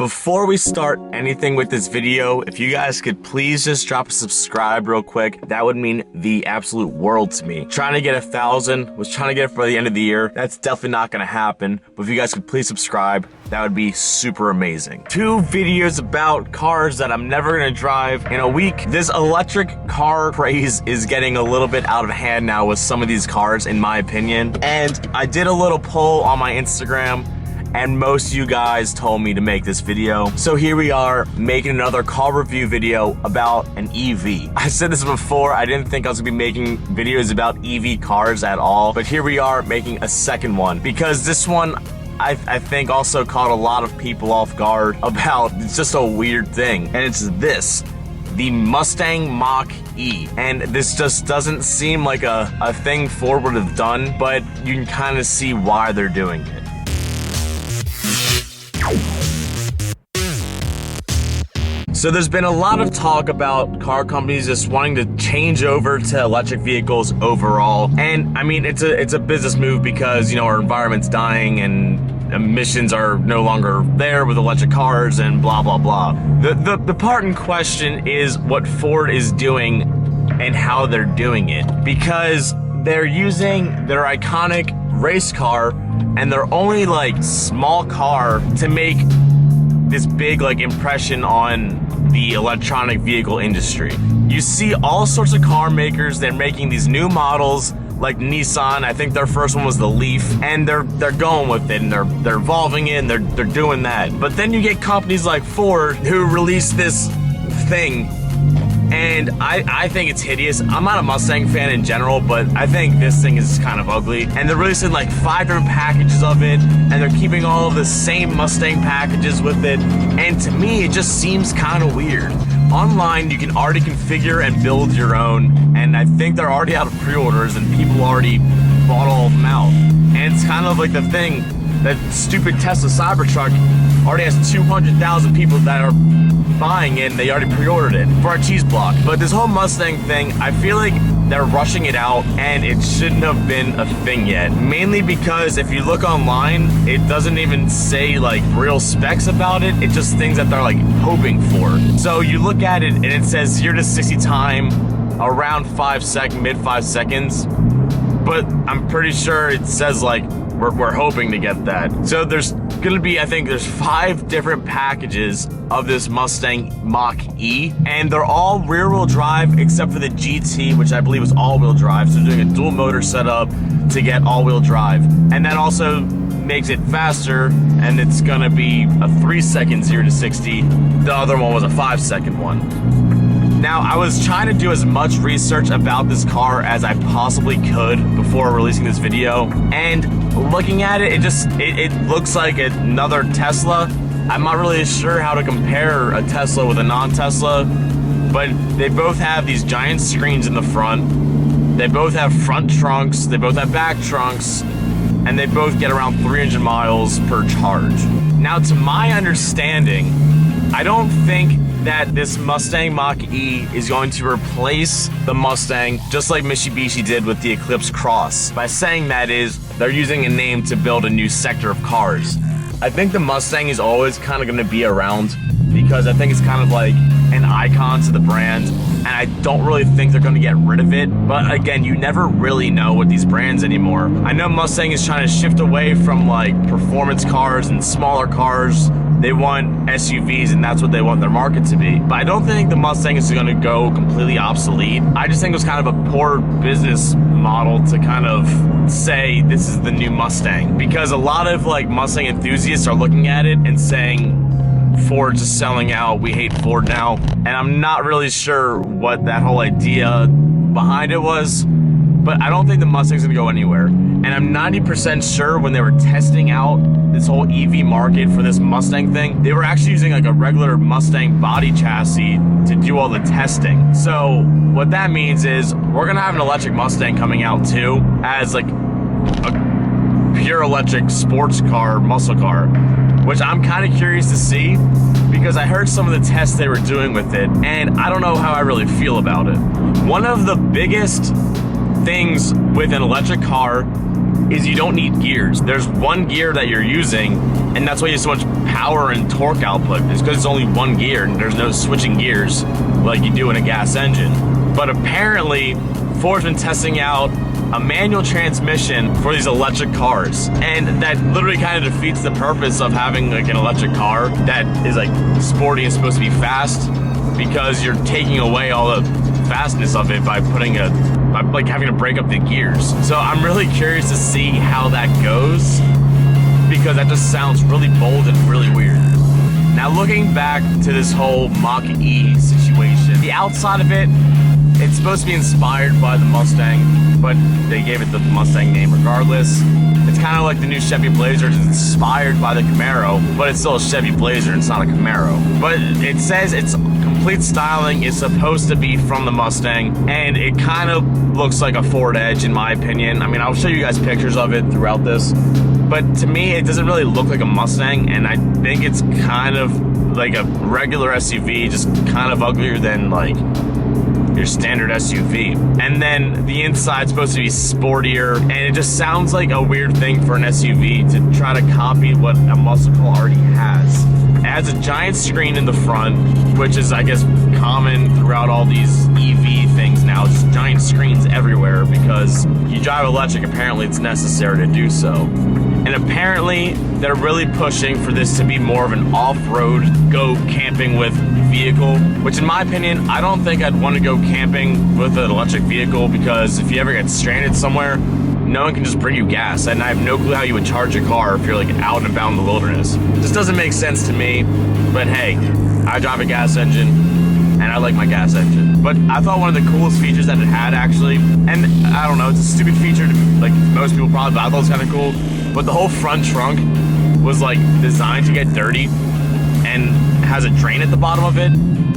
Before we start anything with this video, if you guys could please just drop a subscribe real quick, that would mean the absolute world to me. Trying to get 1,000, was trying to get it for the end of the year. That's definitely not gonna happen, but if you guys could please subscribe, that would be super amazing. 2 videos about cars that I'm never gonna drive in a week. This electric car craze is getting a little bit out of hand now with some of these cars, in my opinion. And I did a little poll on my Instagram, and most of you guys told me to make this video. So here we are, making another car review video about an EV. I said this before, I didn't think I was gonna be making videos about EV cars at all, but here we are making a second one, because this one I think also caught a lot of people off guard about. It's just a weird thing, and it's this. The Mustang Mach-E. And this just doesn't seem like a thing Ford would have done, but you can kind of see why they're doing it. So there's been a lot of talk about car companies just wanting to change over to electric vehicles overall. And I mean, it's a business move because, you know, our environment's dying and emissions are no longer there with electric cars and blah, blah, blah. The part in question is what Ford is doing and how they're doing it. Because they're using their iconic race car and their only like small car to make this big like impression on the electronic vehicle industry. You see all sorts of car makers, they're making these new models like Nissan. I think their first one was the Leaf, and they're going with it and they're evolving it and they're doing that. But then you get companies like Ford who release this thing, and I think it's hideous. I'm not a Mustang fan in general, but I think this thing is kind of ugly. And they're releasing like 5 different packages of it, and they're keeping all of the same Mustang packages with it. And to me, it just seems kind of weird. Online, you can already configure and build your own, and I think they're already out of pre-orders, and people already bought all of them out. And it's kind of like the thing, that stupid Tesla Cybertruck already has 200,000 people that are buying it, and they already pre-ordered it for a cheese block. But this whole Mustang thing, I feel like they're rushing it out, and it shouldn't have been a thing yet. Mainly because if you look online, it doesn't even say like real specs about it. It's just things that they're like hoping for. So you look at it and it says 0 to 60 time around mid 5 seconds. But I'm pretty sure it says like we're hoping to get that. So there's gonna be, I think there's 5 different packages of this Mustang Mach-E, and they're all rear-wheel drive except for the GT, which I believe is all-wheel drive. So they're doing a dual motor setup to get all-wheel drive, and that also makes it faster, and it's gonna be a 3-second 0 to 60. The other one was a 5-second one. Now, I was trying to do as much research about this car as I possibly could before releasing this video, and looking at it, it looks like another Tesla. I'm not really sure how to compare a Tesla with a non-Tesla, but they both have these giant screens in the front. They both have front trunks, they both have back trunks, and they both get around 300 miles per charge. Now, to my understanding, I don't think that this Mustang Mach-E is going to replace the Mustang just like Mitsubishi did with the Eclipse Cross. By saying that is, they're using a name to build a new sector of cars. I think the Mustang is always kind of going to be around because I think it's kind of like an icon to the brand, and I don't really think they're going to get rid of it. But again, you never really know with these brands anymore. I know Mustang is trying to shift away from like performance cars and smaller cars. They want SUVs, and that's what they want their market to be. But I don't think the Mustang is going to go completely obsolete. I just think it was kind of a poor business model to kind of say this is the new Mustang, because a lot of like Mustang enthusiasts are looking at it and saying Ford's just selling out, we hate Ford now. And I'm not really sure what that whole idea behind it was, but I don't think the Mustang's gonna go anywhere. And I'm 90% sure when they were testing out this whole EV market for this Mustang thing, they were actually using like a regular Mustang body chassis to do all the testing. So what that means is we're gonna have an electric Mustang coming out too, as like a pure electric sports car, muscle car, which I'm kind of curious to see, because I heard some of the tests they were doing with it, and I don't know how I really feel about it. One of the biggest things with an electric car is you don't need gears. There's one gear that you're using, And that's why you have so much power and torque output. It's because it's only one gear and there's no switching gears like you do in a gas engine. But apparently, Ford's been testing out a manual transmission for these electric cars, and that literally kind of defeats the purpose of having like an electric car that is like sporty and supposed to be fast, because you're taking away all the fastness of it by like having to break up the gears. So I'm really curious to see how that goes, because that just sounds really bold and really weird. Now looking back to this whole Mach-E situation, the outside of it, it's supposed to be inspired by the Mustang, but they gave it the Mustang name regardless. It's kind of like the new Chevy Blazer. It's inspired by the Camaro, but it's still a Chevy Blazer, it's not a Camaro. But it says its complete styling is supposed to be from the Mustang, and it kind of looks like a Ford Edge in my opinion. I mean, I'll show you guys pictures of it throughout this, but to me, it doesn't really look like a Mustang, and I think it's kind of like a regular SUV, just kind of uglier than like your standard SUV. And then the inside's supposed to be sportier, and it just sounds like a weird thing for an SUV to try to copy what a muscle car already has. It has a giant screen in the front, which is, I guess, common throughout all these EV things now. Just giant screens everywhere, because you drive electric, apparently it's necessary to do so. And apparently they're really pushing for this to be more of an off-road, go camping with vehicle, which in my opinion, I don't think I'd want to go camping with an electric vehicle, because if you ever get stranded somewhere, no one can just bring you gas, and I have no clue how you would charge a car if you're like out and about in the wilderness. This doesn't make sense to me, but hey, I drive a gas engine, and I like my gas engine. But I thought one of the coolest features that it had, actually, and I don't know, it's a stupid feature to like most people probably, but I thought it was kind of cool, but the whole front trunk was like designed to get dirty and has a drain at the bottom of it.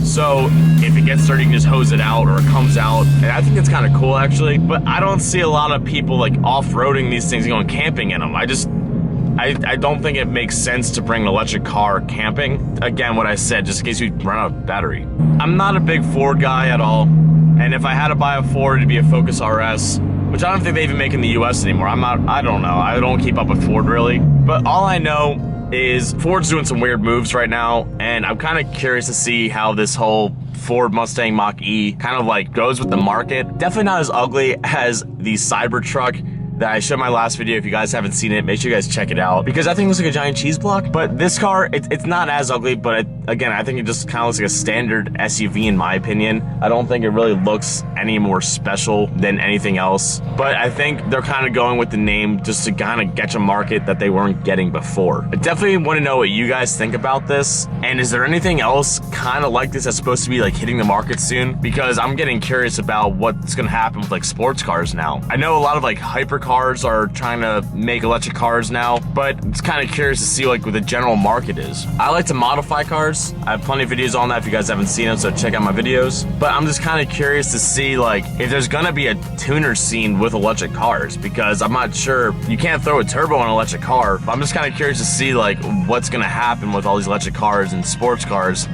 So if it gets dirty, you can just hose it out, or it comes out. And I think it's kind of cool, actually. But I don't see a lot of people like off-roading these things and going camping in them. I don't think it makes sense to bring an electric car camping. Again, what I said, just in case you run out of battery. I'm not a big Ford guy at all. And if I had to buy a Ford, it'd be a Focus RS, which I don't think they even make in the US anymore. I don't know. I don't keep up with Ford really. But all I know is Ford's doing some weird moves right now, and I'm kind of curious to see how this whole Ford Mustang Mach-E kind of like goes with the market. Definitely not as ugly as the Cybertruck that I showed in my last video. If you guys haven't seen it, make sure you guys check it out, because I think it looks like a giant cheese block. But this car, it's not as ugly, but again, I think it just kind of looks like a standard SUV in my opinion. I don't think it really looks any more special than anything else, but I think they're kind of going with the name just to kind of get a market that they weren't getting before. I definitely want to know what you guys think about this, and is there anything else kind of like this that's supposed to be like hitting the market soon? Because I'm getting curious about what's going to happen with like sports cars now. I know a lot of like hypercars are trying to make electric cars now, but it's kind of curious to see like what the general market is. I like to modify cars. I have plenty of videos on that if you guys haven't seen them, so check out my videos. But I'm just kind of curious to see like if there's gonna be a tuner scene with electric cars, because I'm not sure, you can't throw a turbo on an electric car, but I'm just kind of curious to see like what's gonna happen with all these electric cars and sports cars.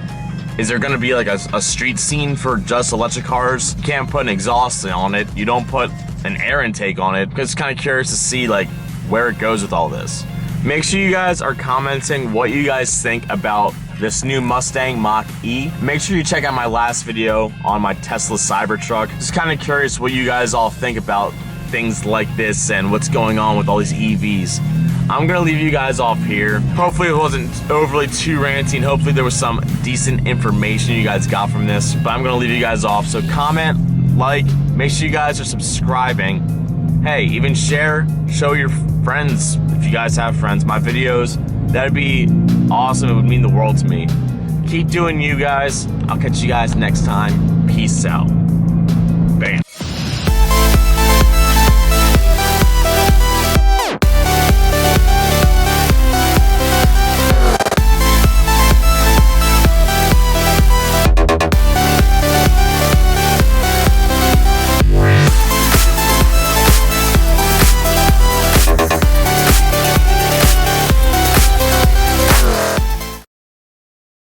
Is there gonna be like a street scene for just electric cars? You can't put an exhaust on it, you don't put an air intake on it, because it's kind of curious to see like where it goes with all this. Make sure you guys are commenting what you guys think about this new Mustang Mach-E. Make sure you check out my last video on my Tesla Cybertruck. Just kind of curious what you guys all think about things like this and what's going on with all these EVs. I'm gonna leave you guys off here. Hopefully it wasn't overly too ranty, hopefully there was some decent information you guys got from this, but I'm gonna leave you guys off. So comment, like, make sure you guys are subscribing. Hey, even share, show your friends, if you guys have friends, my videos. That'd be awesome. It would mean the world to me. Keep doing you guys. I'll catch you guys next time. Peace out.